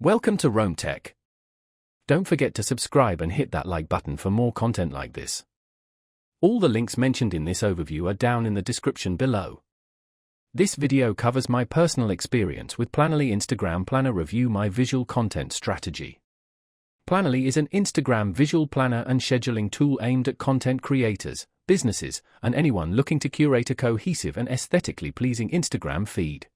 Welcome to Rome Tech. Don't forget to subscribe and hit that like button for more content like this. All the links mentioned in this overview are down in the description below. This video covers my personal experience with Planoly Instagram Planner Review My Visual Content Strategy. Planoly is an Instagram visual planner and scheduling tool aimed at content creators, businesses, and anyone looking to curate a cohesive and aesthetically pleasing Instagram feed.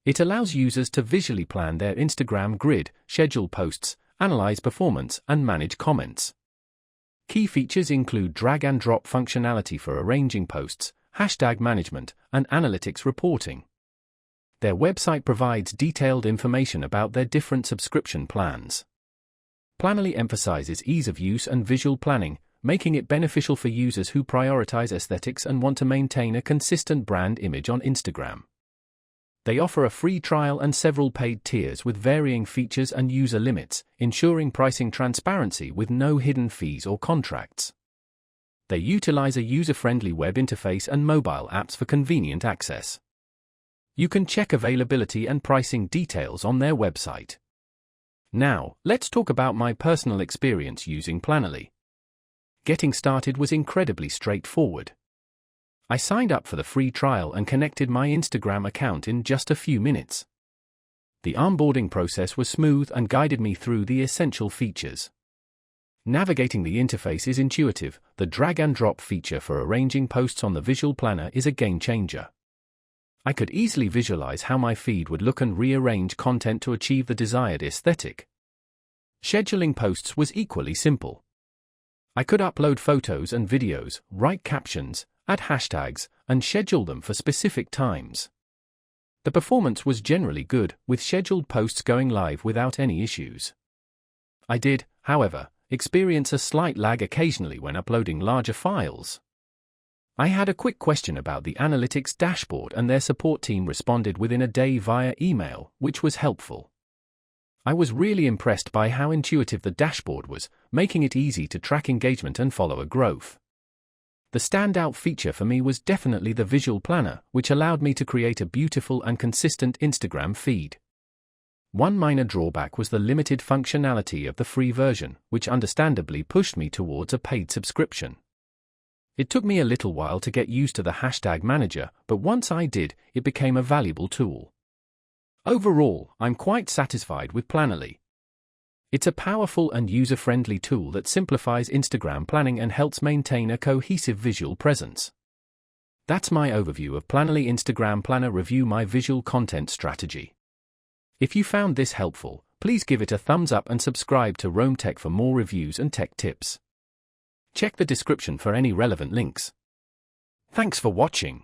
It allows users to visually plan their Instagram grid, schedule posts, analyze performance, and manage comments. Key features include drag-and-drop functionality for arranging posts, hashtag management, and analytics reporting. Their website provides detailed information about their different subscription plans. Planoly emphasizes ease of use and visual planning, making it beneficial for users who prioritize aesthetics and want to maintain a consistent brand image on Instagram. They offer a free trial and several paid tiers with varying features and user limits, ensuring pricing transparency with no hidden fees or contracts. They utilize a user-friendly web interface and mobile apps for convenient access. You can check availability and pricing details on their website. Now, let's talk about my personal experience using Planoly. Getting started was incredibly straightforward. I signed up for the free trial and connected my Instagram account in just a few minutes. The onboarding process was smooth and guided me through the essential features. Navigating the interface is intuitive. The drag-and-drop feature for arranging posts on the visual planner is a game-changer. I could easily visualize how my feed would look and rearrange content to achieve the desired aesthetic. Scheduling posts was equally simple. I could upload photos and videos, write captions, add hashtags, and schedule them for specific times. The performance was generally good, with scheduled posts going live without any issues. I did, however, experience a slight lag occasionally when uploading larger files. I had a quick question about the analytics dashboard and their support team responded within a day via email, which was helpful. I was really impressed by how intuitive the dashboard was, making it easy to track engagement and follower growth. The standout feature for me was definitely the visual planner, which allowed me to create a beautiful and consistent Instagram feed. One minor drawback was the limited functionality of the free version, which understandably pushed me towards a paid subscription. It took me a little while to get used to the hashtag manager, but once I did, it became a valuable tool. Overall, I'm quite satisfied with Planoly. It's a powerful and user-friendly tool that simplifies Instagram planning and helps maintain a cohesive visual presence. That's my overview of Planoly Instagram Planner Review My Visual Content Strategy. If you found this helpful, please give it a thumbs up and subscribe to Rome Tech for more reviews and tech tips. Check the description for any relevant links. Thanks for watching.